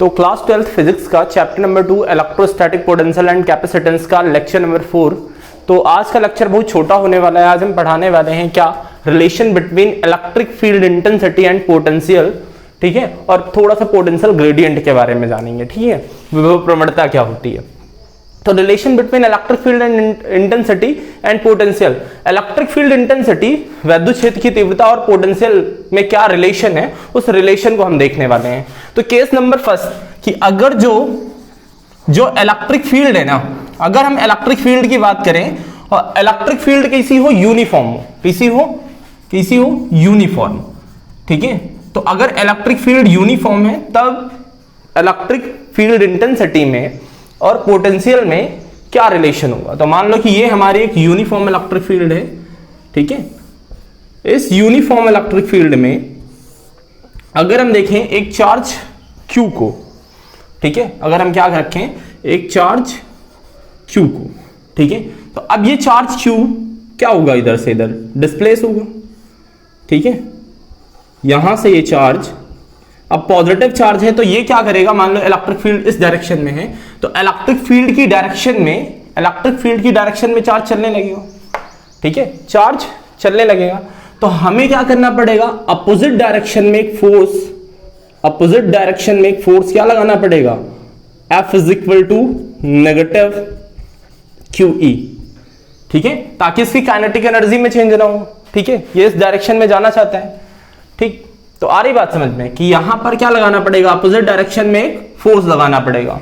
तो class 12th physics का chapter number 2 electrostatic potential and capacitance का लेक्चर नंबर 4। तो आज का लेक्चर बहुत छोटा होने वाला है। आज हम पढ़ाने वाले हैं क्या, relation between electric field intensity and potential, ठीक है, और थोड़ा सा पोटेंशियल ग्रेडियंट के बारे में जानेंगे, ठीक है, विभव प्रवणता क्या होती है। तो relation between electric field and intensity and potential, electric field intensity विद्युत क्षेत्र की तीव्रता और पोटेंशियल में क्या रिलेशन है, उस रिलेशन को हम देखने वाले हैं। तो केस नंबर फर्स्ट कि अगर जो इलेक्ट्रिक फील्ड है ना, अगर हम इलेक्ट्रिक फील्ड की बात करें और इलेक्ट्रिक फील्ड कैसी हो, यूनिफॉर्म हो, कैसी हो यूनिफॉर्म, ठीक है। तो अगर इलेक्ट्रिक फील्ड यूनिफॉर्म है तब इलेक्ट्रिक फील्ड इंटेंसिटी में और पोटेंशियल में क्या रिलेशन होगा। तो मान लो कि ये हमारी एक यूनिफॉर्म इलेक्ट्रिक फील्ड है, ठीक है। इस यूनिफॉर्म इलेक्ट्रिक फील्ड में अगर हम देखें एक चार्ज Q को, ठीक है, अगर हम क्या रखें एक चार्ज Q को, ठीक है, तो अब ये चार्ज Q क्या होगा, इधर से इधर डिस्प्लेस होगा, ठीक है। यहां से ये चार्ज अब पॉजिटिव चार्ज है तो ये क्या करेगा, मान लो इलेक्ट्रिक फील्ड इस डायरेक्शन में है तो इलेक्ट्रिक फील्ड की डायरेक्शन में चार्ज चलने लगेगा, ठीक है, चार्ज चलने लगेगा। तो हमें क्या करना पड़ेगा, अपोजिट डायरेक्शन में एक फोर्स क्या लगाना पड़ेगा, F is equal to negative QE, ठीक है, ताकि इसकी काइनेटिक एनर्जी में चेंज ना हो, ठीक है। ये इस डायरेक्शन में जाना चाहता है, ठीक। तो आ रही बात समझ में कि यहां पर क्या लगाना पड़ेगा, अपोजिट डायरेक्शन में एक फोर्स लगाना पड़ेगा।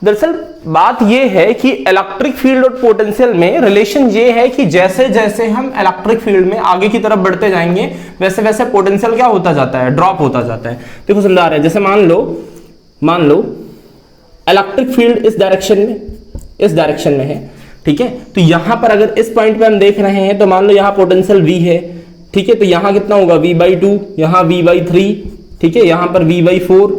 दरअसल बात यह है कि इलेक्ट्रिक फील्ड और पोटेंशियल में रिलेशन ये है कि जैसे जैसे हम इलेक्ट्रिक फील्ड में आगे की तरफ बढ़ते जाएंगे वैसे वैसे पोटेंशियल क्या होता जाता है, ड्रॉप होता जाता है। देखो समझा रहे हैं, जैसे मान लो इलेक्ट्रिक फील्ड इस डायरेक्शन में है, ठीक है। तो यहां पर अगर इस पॉइंट पे हम देख रहे हैं तो मान लो यहां पोटेंशियल V है, ठीक है, तो यहां कितना होगा V/2, यहां V/3, ठीक है, यहां पर V/4,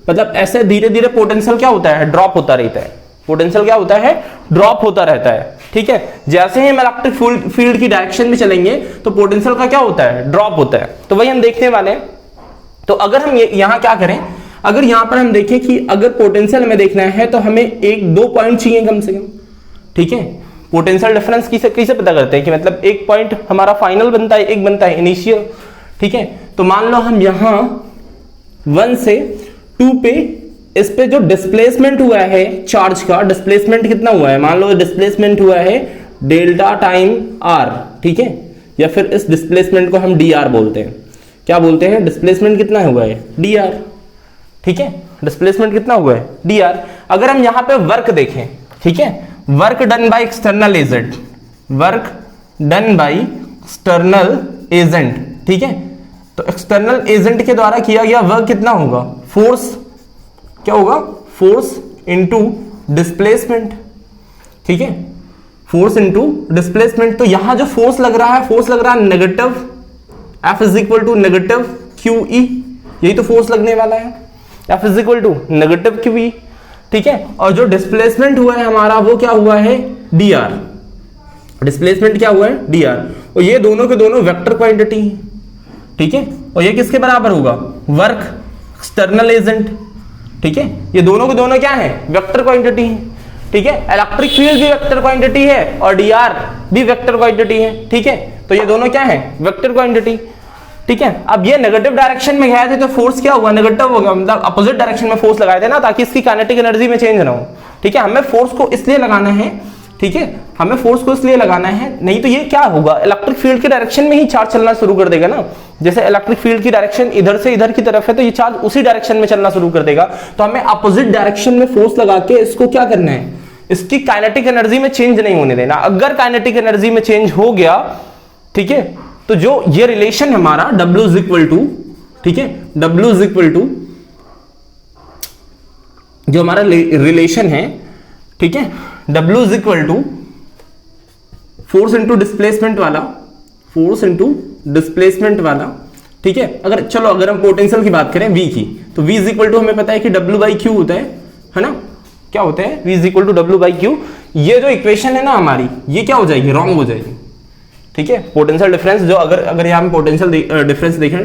मतलब ऐसे धीरे धीरे पोटेंशियल क्या होता है, ड्रॉप होता रहता है, पोटेंशियल क्या होता है, ड्रॉप होता रहता है, ठीक है। जैसे ही हम इलेक्ट्रिक फील्ड की डायरेक्शन में चलेंगे तो पोटेंशियल का क्या होता है, ड्रॉप होता है। तो वही हम देखने वाले हैं। तो अगर हम यहां क्या करें, अगर यहां पर हम देखें कि अगर पोटेंशियल हमें देखना है तो हमें एक दो पॉइंट चाहिए कम से कम, ठीक है। पोटेंशियल डिफरेंस कैसे पता करते हैं कि मतलब एक पॉइंट हमारा फाइनल बनता है, एक बनता है इनिशियल, ठीक है। तो मान लो हम यहां 1 से 2 पे इस पे जो डिस्प्लेसमेंट हुआ है चार्ज का, डिस्प्लेसमेंट कितना हुआ है, मान लो डिस्प्लेसमेंट हुआ है डेल्टा टाइम R, ठीक है, या फिर इस डिस्प्लेसमेंट को हम dr बोलते हैं। क्या बोलते हैं, डिस्प्लेसमेंट कितना हुआ है, dr, ठीक है, डिस्प्लेसमेंट कितना हुआ है, dr। अगर हम यहां पे वर्क देखें, ठीक है, work done by external agent, ठीक है। तो एक्सटर्नल एजेंट के द्वारा किया गया वर्क कितना होगा, फोर्स, क्या होगा, फोर्स इनटू डिस्प्लेसमेंट, ठीक है, फोर्स इनटू डिस्प्लेसमेंट। तो यहां जो फोर्स लग रहा है negative F is equal to negative QE, यही तो फोर्स लगने वाला है, F is equal to negative QE, ठीक है। और जो डिस्प्लेसमेंट हुआ है हमारा वो क्या हुआ है, dr, डिस्प्लेसमेंट क्या हुआ है, dr। और ये दोनों के दोनों वेक्टर क्वांटिटी है, ठीक है। और ये किसके बराबर होगा, वर्क एक्सटर्नल एजेंट, ठीक है। ये दोनों के दोनों क्या है, वेक्टर क्वांटिटी है, ठीक है। इलेक्ट्रिक फील्ड भी वेक्टर क्वांटिटी है और dr भी वेक्टर क्वांटिटी है, ठीक है। तो ये दोनों क्या है, वेक्टर क्वांटिटी, ठीक है। अब ये नेगेटिव डायरेक्शन में गए थे तो फोर्स क्या हुआ, नेगेटिव हो गया, मतलब अपोजिट डायरेक्शन में फोर्स लगाए थे ना, ताकि इसकी काइनेटिक एनर्जी में चेंज ना हो, ठीक है। हमें फोर्स को इसलिए लगाना है, ठीक है, हमें फोर्स को इसलिए लगाना है, नहीं तो ये क्या होगा, इलेक्ट्रिक फील्ड के डायरेक्शन में ही चार्ज चलना शुरू कर देगा ना। जैसे इलेक्ट्रिक फील्ड की डायरेक्शन इधर से इधर की तरफ है तो ये चार्ज उसी डायरेक्शन में चलना शुरू कर देगा। तो हमें अपोजिट डायरेक्शन में फोर्स लगा के इसको क्या करना है, इसकी काइनेटिक एनर्जी में चेंज नहीं होने देना। अगर काइनेटिक एनर्जी में चेंज हो गया, ठीक है, तो जो ये रिलेशन हमारा W इज इक्वल टू, ठीक है, W इज इक्वल टू जो हमारा रिलेशन है, ठीक है, W is equal to force into displacement वाला, ठीक है। अगर हम पोटेंशियल की बात करें V की, तो V इज इक्वल टू हमें पता है कि W/Q होता है ना, क्या होता है, V is equal to W/Q। ये जो इक्वेशन है ना हमारी, ये क्या हो जाएगी, रॉन्ग हो जाएगी, ठीक है। पोटेंशियल डिफरेंस जो अगर यहाँ पे पोटेंशियल डिफरेंस देखें,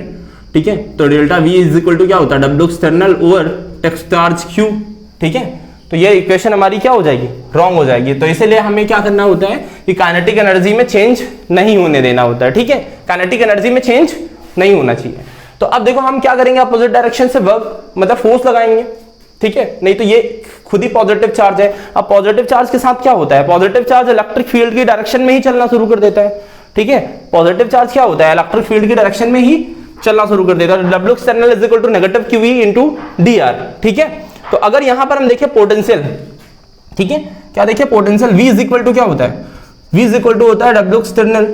ठीक है, तो delta V is equal to क्या होता है, W external over test charge Q, ठीक है। तो ये इक्वेशन हमारी क्या हो जाएगी, रॉन्ग हो जाएगी। तो इसीलिए हमें क्या करना होता है कि काइनेटिक एनर्जी में चेंज नहीं होने देना होता है, ठीक है। काइनेटिक एनर्जी में चेंज नहीं होना चाहिए। तो अब देखो हम क्या करेंगे, अपोजिट डायरेक्शन से वर्क मतलब फोर्स लगाएंगे, ठीक है। नहीं तो ये खुद ही पॉजिटिव चार्ज है। अब पॉजिटिव चार्ज के साथ क्या होता है, पॉजिटिव चार्ज इलेक्ट्रिक फील्ड की डायरेक्शन में ही चलना शुरू कर देता है, ठीक है। पॉजिटिव चार्ज क्या होता है, इलेक्ट्रिक फील्ड की डायरेक्शन में ही चलना शुरू कर देता है। W external is equal to negative QE into dr, ठीक है। तो अगर यहां पर हम देखें पोटेंशियल, ठीक है, क्या देखिए potential V is equal to क्या होता है, V इज इक्वल टू होता है W एक्सटर्नल,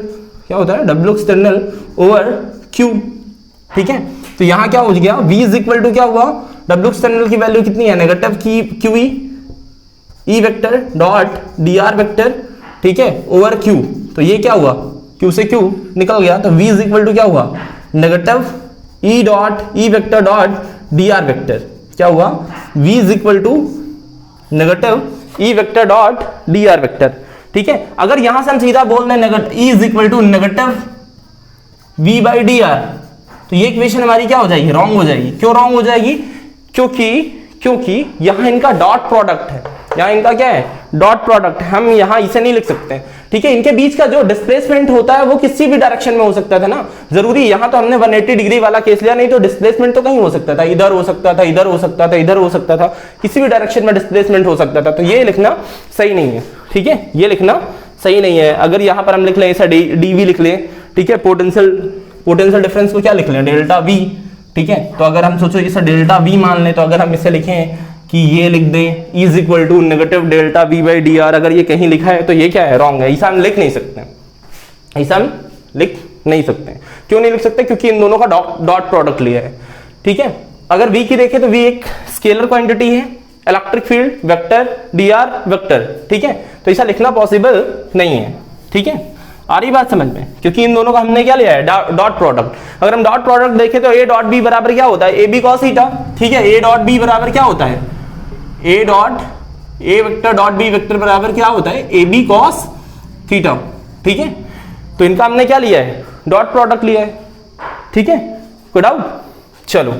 क्या होता है W एक्सटर्नल ओवर Q, ठीक है। तो यहां क्या हो गया, V इज इक्वल टू क्या हुआ, W एक्सटर्नल की वैल्यू कितनी है, negative QE E vector dot dr vector, ठीक है, ओवर Q। तो ये क्या हुआ, Q से Q निकल गया, तो V इज इक्वल टू क्या हुआ, negative E dot E vector dot dr vector, क्या हुआ, V is equal to negative E vector dot dr vector, ठीक है। अगर यहां से हम सीधा बोल दें negative E is equal to negative V by dr, तो ये इक्वेशन हमारी क्या हो जाएगी, रॉन्ग हो जाएगी। क्यों रॉन्ग हो जाएगी, क्योंकि यहां इनका डॉट प्रोडक्ट है, यहां इनका क्या है, डॉट प्रोडक्ट है। हम यहां इसे नहीं लिख सकते, ठीक है। इनके बीच का जो डिस्प्लेसमेंट होता है वो किसी भी डायरेक्शन में हो सकता था ना, जरूरी यहां तो हमने 180 डिग्री वाला केस लिया, नहीं तो डिस्प्लेसमेंट तो कहीं हो सकता था, इधर हो सकता था, इधर हो सकता था, इधर हो सकता था, किसी भी डायरेक्शन में डिस्प्लेसमेंट हो सकता था। तो ये लिखना सही नहीं है, ठीक है, ये लिखना सही नहीं है। अगर यहां पर हम लिख लें ऐसा dV लिख लें, ठीक है, पोटेंशियल डिफरेंस को क्या लिख लें, डेल्टा V, ठीक है। तो अगर हम सोचो इसे डेल्टा V मान लें, तो अगर हम इसे लिखें कि ये लिख दें E is equal to negative delta V by dr, अगर ये कहीं लिखा है तो ये क्या है, रॉन्ग है, ऐसा हम लिख नहीं सकते, ऐसा हम लिख नहीं सकते। क्यों नहीं लिख सकते, क्योंकि इन दोनों का डॉट प्रोडक्ट लिया है, ठीक है। अगर V की देखें तो V एक स्केलर क्वांटिटी है, electric field vector dr vector, ठीक है। तो ऐसा लिखना पॉसिबल नहीं है, ठीक है। आ रही बात समझ में, क्योंकि इन दोनों का हमने क्या लिया है, डॉट प्रोडक्ट। अगर हम डॉट प्रोडक्ट देखें तो A डॉट B बराबर क्या होता है, AB cos थीटा, ठीक है। A डॉट B बराबर क्या होता है, A vector dot B vector बराबर क्या होता है, AB cos थीटा, ठीक है। तो इनका हमने क्या लिया है, डॉट प्रोडक्ट लिया है, ठीक है। कोई डाउट, चलो,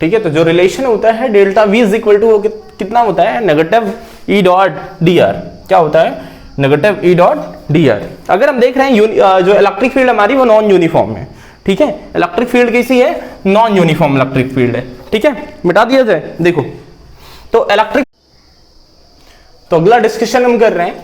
ठीक है। तो जो रिलेशन होता है delta V is equal to कितना होता है, नेगेटिव E डॉट dr, क्या होता है, नेगेटिव E डॉट dr। अगर हम देख रहे हैं जो इलेक्ट्रिक फील्ड हमारी वो नॉन यूनिफॉर्म है, ठीक है। इलेक्ट्रिक फील्ड कैसी है, नॉन यूनिफॉर्म इलेक्ट्रिक फील्ड है, ठीक है। मिटा दिया जाए, देखो तो तो अगला डिस्कशन हम कर रहे हैं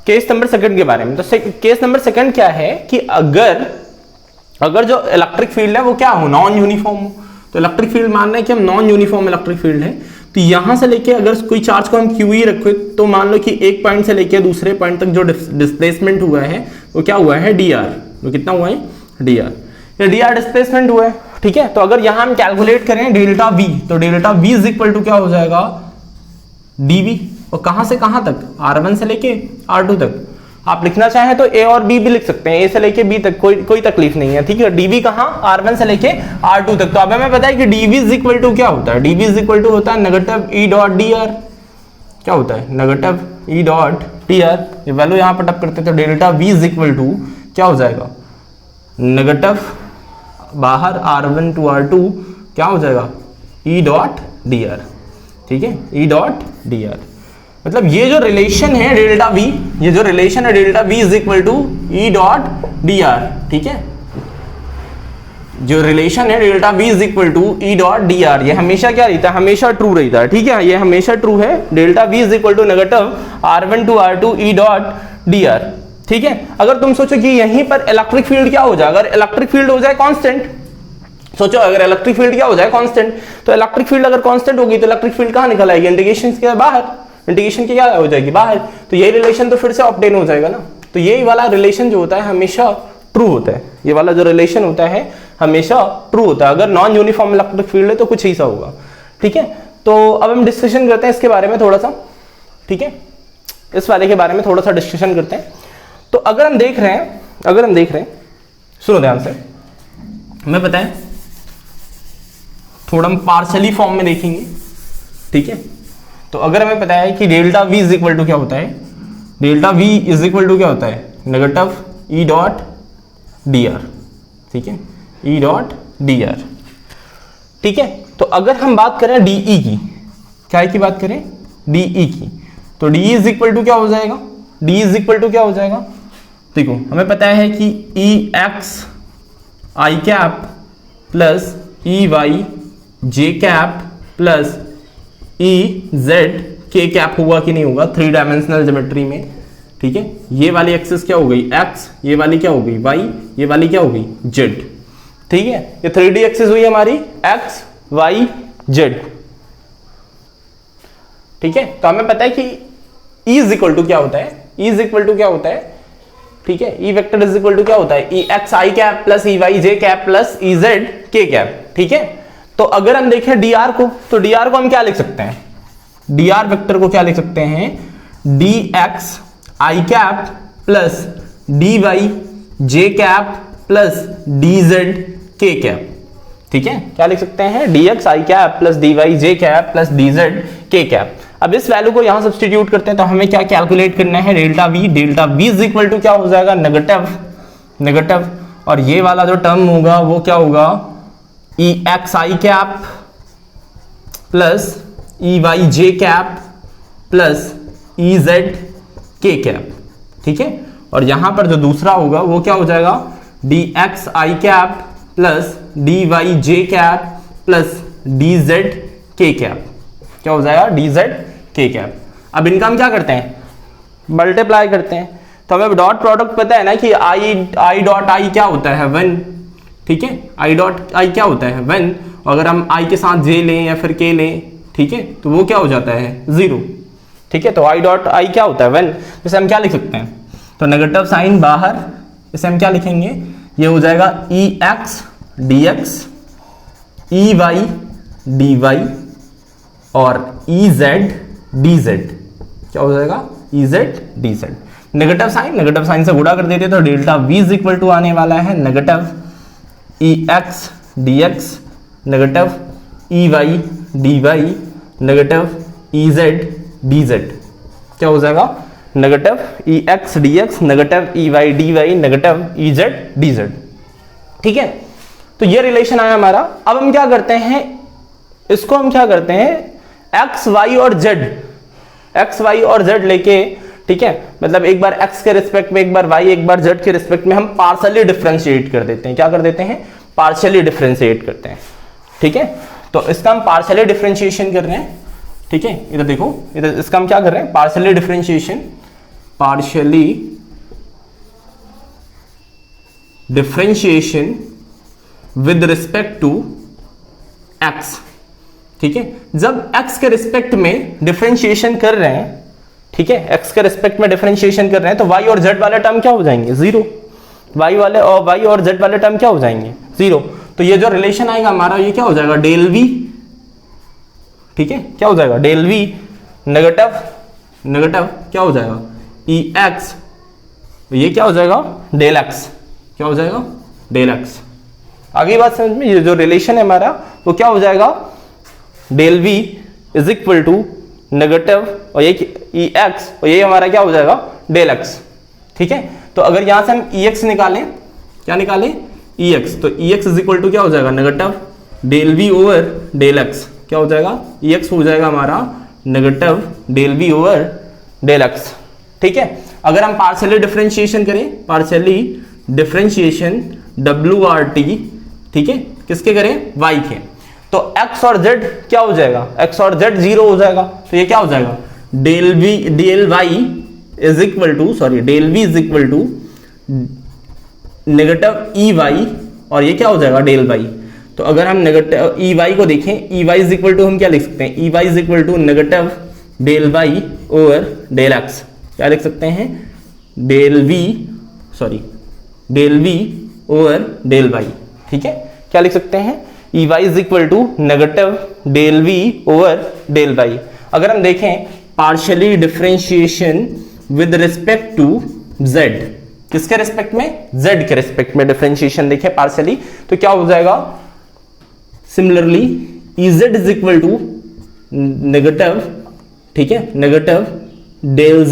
केस नंबर 2 के बारे में। तो केस नंबर 2 क्या है कि अगर जो इलेक्ट्रिक फील्ड है वो क्या हो, नॉन यूनिफॉर्म हो। तो इलेक्ट्रिक फील्ड मान रहे हैं कि हम नॉन यूनिफॉर्म इलेक्ट्रिक फील्ड है, तो यहां से लेके अगर कोई चार्ज को हम QE रखे तो मान लो कि एक पॉइंट से लेके दूसरे पॉइंट तक जो डिस्प्लेसमेंट हुआ है वो क्या हुआ है, dr, वो कितना हुआ है, dr, ये dr डिस्प्लेसमेंट हुआ है, ठीक है। तो अगर यहां हम कैलकुलेट करें डेल्टा V, तो delta V is equal to क्या हो जाएगा, dV, और कहां से कहां तक, R1 से लेके R2 तक। आप लिखना चाहें तो A और B भी लिख सकते हैं, A से लेके B तक, कोई तकलीफ नहीं है, ठीक है। dV कहां, R1 से लेके R2 तक। तो अब हमें पता है कि dV इज इक्वल टू क्या होता है, dV इज इक्वल टू होता है नेगेटिव E डॉट dr, क्या होता है, नेगेटिव E डॉट dr। ये वैल्यू यहां पर टप करते हैं तो delta V is equal to क्या हो जाएगा, नेगेटिव बाहर R1 टू R2 क्या हो जाएगा, E डॉट dr, ठीक है, E डॉट dr। मतलब ये जो रिलेशन है डेल्टा V, ये जो रिलेशन है delta V is equal to E dot dr, ठीक है। जो रिलेशन है delta V is equal to E dot dr, ये हमेशा क्या रहता है, हमेशा ट्रू रहता है, ठीक है। ये हमेशा ट्रू है, delta V is equal to negative R1 to R2 E dot dr, ठीक है। अगर तुम सोचो कि यहीं पर इलेक्ट्रिक फील्ड क्या हो जाए, अगर इलेक्ट्रिक फील्ड हो जाए कांस्टेंट, सोचो अगर इलेक्ट्रिक फील्ड क्या हो जाए कांस्टेंट, तो इलेक्ट्रिक फील्ड अगर कांस्टेंट होगी तो इलेक्ट्रिक फील्ड कहां निकल आएगी, इंटीग्रेशन के बाहर, इंटीग्रेशन की क्या हो जाएगी, बाहर। तो ये रिलेशन तो फिर से ऑब्टेन हो जाएगा ना। तो ये वाला रिलेशन जो होता है हमेशा ट्रू होता है, ये वाला जो रिलेशन होता है हमेशा ट्रू होता है। अगर नॉन यूनिफॉर्म इलेक्ट्रिक फील्ड है तो कुछ ऐसा होगा, ठीक है। तो अब हम डिस्कशन करते हैं इसके बारे में थोड़ा सा, ठीक है, इस वाले के बारे में थोड़ा सा डिस्कशन करते हैं। तो अगर हम देख रहे हैं, सुनो ध्यान से, हमें पता है थोड़ा हम पार्शली फॉर्म में देखेंगे, ठीक है। तो अगर हमें पता है कि delta V is equal to क्या होता है, delta V is equal to क्या होता है, नेगेटिव E डॉट dr, ठीक है, E डॉट डी आर। ठीक है, तो अगर हम बात करें डीई की, क्या की बात करें, डीई की, तो डी इज इक्वल टू क्या हो जाएगा, डी इज इक्वल टू क्या हो जाएगा, देखो हमें पता है कि ई एक्स आई cap plus E y j cap plus E z k cap होगा कि नहीं होगा 3 डायमेंशनल ज्योमेट्री में। ठीक है, ये वाली एक्सिस क्या हो गई एक्स, ये वाली क्या हो गई वाई, ये वाली क्या हो गई जेड। ठीक है, ये 3D एक्सिस हुई हमारी एक्स वाई जेड। ठीक है, तो हमें पता है कि E इज इक्वल टू क्या होता है, E इज इक्वल टू क्या होता है, ठीक है, E vector is equal to क्या होता है, ई एक्स आई cap plus E y j cap plus E z k cap. ठीक है, तो अगर हम देखें dr को, तो dr को हम क्या लिख सकते हैं, dr वेक्टर को क्या लिख सकते हैं, डी एक्स आई cap plus D Y j cap plus D Z k cap. ठीक है, क्या लिख सकते हैं, डी एक्स आई cap plus D Y j cap plus D Z k cap. अब इस वैल्यू को यहां सब्स्टिट्यूट करते हैं तो हमें क्या कैलकुलेट करना है, delta V. Delta V is equal to क्या हो जाएगा, नेगेटिव, और ये वाला जो टर्म होगा वो क्या होगा, ई एक्स आई cap plus E y j cap plus E z k cap. ठीक है, और यहां पर जो दूसरा होगा वो क्या हो जाएगा, डी एक्स आई cap plus D Y j cap plus D Z k cap, क्या हो जाएगा, डी जेड के कैप। अब इनका हम क्या करते हैं, मल्टीप्लाई करते हैं, तो हमें डॉट प्रोडक्ट पता है ना कि आई डॉट आई क्या होता है 1। ठीक है, आई डॉट आई क्या होता है 1, अगर हम आई के साथ जे लें या फिर के लें, ठीक है, तो वो क्या हो जाता है 0। ठीक है, तो आई डॉट आई क्या होता है 1, जैसे हम क्या लिख सकते हैं, तो नेगेटिव साइन बाहर, इसे हम क्या लिखेंगे, ये हो जाएगा E X D X E Y D Y और ई जेड डी जेड, क्या हो जाएगा, E Z D Z. Negative sign से गुणा कर देते तो delta V is equal to आने वाला है negative E X D X negative E Y D Y negative E Z D Z, क्या हो जाएगा, negative E X D X negative E Y D Y negative E Z D Z. ठीक है, तो ये रिलेशन आया हमारा। अब हम क्या करते हैं, इसको हम क्या करते हैं, एक्स वाई और जेड लेके, ठीक है, मतलब एक बार x के रिस्पेक्ट में, एक बार y, एक बार z के रिस्पेक्ट में हम पार्शियली डिफरेंशिएट कर देते हैं। क्या कर देते हैं, पार्शियली डिफरेंशिएट करते हैं। ठीक है, तो इसका हम पार्शियली डिफरेंशिएशन कर रहे हैं। ठीक है, इधर देखो, इधर इसका हम क्या कर रहे हैं, partially differentiation with respect to x। ठीक है, जब x के रिस्पेक्ट में डिफरेंशिएशन कर रहे हैं, ठीक है, x के रिस्पेक्ट में डिफरेंशिएशन कर रहे हैं, तो y और z वाले टर्म क्या हो जाएंगे 0, y और z वाले टर्म क्या हो जाएंगे 0। तो ये जो रिलेशन आएगा हमारा, ये क्या हो जाएगा, डेल v। ठीक है, क्या हो जाएगा, डेल v नेगेटिव क्या हो जाएगा, ई एक्स, ये क्या हो जाएगा, डेल x, क्या हो जाएगा, डेल x। आगे बात समझ में, ये जो रिलेशन है हमारा वो क्या हो जाएगा, del v is equal to negative और ये ई एक्स, और ये हमारा क्या हो जाएगा, डेल एक्स। ठीक है, तो अगर यहां से हम ई एक्स निकालें, क्या निकालें, ई एक्स, तो E x is equal to क्या हो जाएगा, negative del V over del x, क्या हो जाएगा, ई एक्स हो जाएगा हमारा negative del V over del x. ठीक है, अगर हम पार्शियली डिफरेंशिएशन करें, पार्शियली डिफरेंशिएशन WRT, ठीक है, किसके करें, y के, तो x और z क्या हो जाएगा, x और z 0 हो जाएगा, तो ये क्या हो जाएगा, del v is equal to negative E y, और ये क्या हो जाएगा, डेल वाई। तो अगर हम नेगेटिव ई वाई को देखें, E y is equal to हम क्या लिख सकते हैं, E y is equal to negative del y over del x, क्या लिख सकते हैं, del V over del y. ठीक है, क्या लिख सकते हैं, E y is equal to negative del V over del y. अगर हम देखें partially differentiation with respect to z, किसके रिस्पेक्ट में, z के रिस्पेक्ट में डिफरेंशिएशन देखें पार्शियली, तो क्या हो जाएगा, similarly Ez is equal to negative, ठीक है, negative del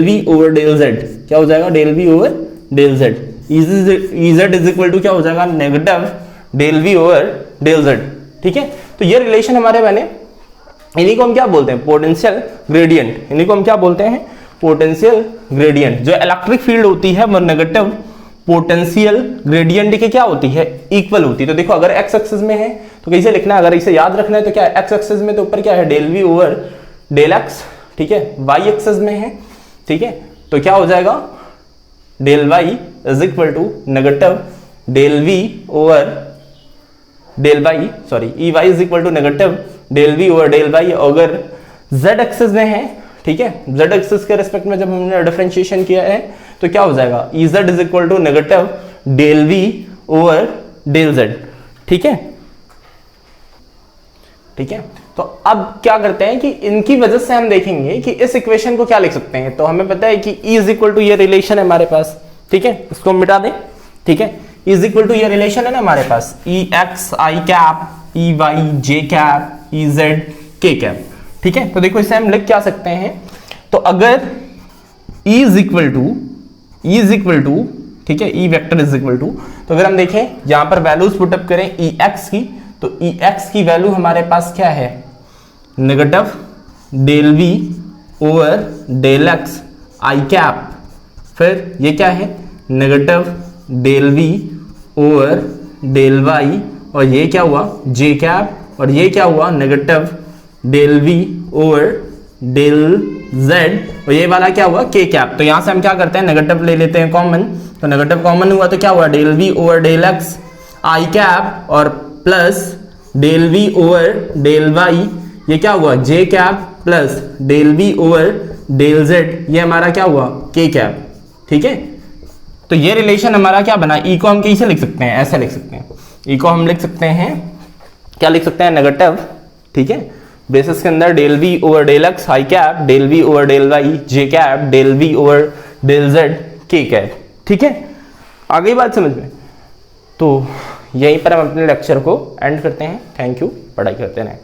v over del z, क्या हो जाएगा, del v over del z। Ez is equal to क्या हो जाएगा, negative del V over del z. ठीक है, तो ये रिलेशन हमारे बने, इन्हीं को हम क्या बोलते हैं, पोटेंशियल ग्रेडियंट। इन्हीं को हम क्या बोलते हैं, पोटेंशियल ग्रेडियंट। जो इलेक्ट्रिक फील्ड होती है वो नेगेटिव पोटेंशियल ग्रेडियंट के क्या होती है, इक्वल होती है। तो देखो अगर एक्स एक्सिस में है तो कैसे लिखना है, अगर इसे याद रखना है तो क्या है, एक्स एक्सिस में तो ऊपर क्या है, del V over del x. ठीक है, वाई एक्सिस में है, ठीक है, तो क्या हो जाएगा, del y is equal to negative del V over del y, sorry E y is equal to negative del V over del y. अगर जेड एक्सिस में है, ठीक है, जेड एक्सिस के रिस्पेक्ट में जब हमने डिफरेंशिएशन किया है तो क्या हो जाएगा, E z is equal to negative del V over del z. ठीक है, ठीक है, तो अब क्या करते हैं कि इनकी वजह से हम देखेंगे कि इस इक्वेशन को क्या लिख सकते हैं। तो हमें पता है कि E इज इक्वल टू ये रिलेशन है हमारे पास, ठीक है, इसको मिटा दें। ठीक है, E इज इक्वल टू ये रिलेशन है ना हमारे पास, ई एक्स आई कैप, ई वाई जे कैप, ई जेड के कैप। ठीक है, तो देखो इसे हम लिख क्या सकते हैं, तो अगर E इज इक्वल टू, ठीक है, E vector is equal to, तो अगर हम देखें यहां पर वैल्यूज पुटअप करें ई एक्स की, तो ई एक्स की वैल्यू हमारे पास क्या है, negative del V over del x आई कैप, फिर ये क्या है, negative del V over del y, और ये क्या हुआ जे कैप, और ये क्या हुआ negative del V over del z, और ये वाला क्या हुआ के कैप। तो यहां से हम क्या करते हैं, नेगेटिव ले लेते हैं कॉमन, तो नेगेटिव कॉमन हुआ तो क्या हुआ, del V over del x आई कैप और plus del V over del Y, ये क्या हुआ J cap plus del V over del Z, ये हमारा क्या हुआ के कैप। ठीक है, तो ये रिलेशन हमारा क्या बना, ई को हम कैसे लिख सकते हैं, ऐसे लिख सकते हैं, ई को हम लिख सकते हैं, क्या लिख सकते हैं, नेगेटिव, ठीक है, बेसिस के अंदर del V over del x आई cap, del V over del y j cap, del V over del z k cap. ठीक है, आ गई बात समझ में। तो यहीं पर हम अपने लेक्चर को एंड करते हैं। थैंक यू, पढ़ाई करते रहें।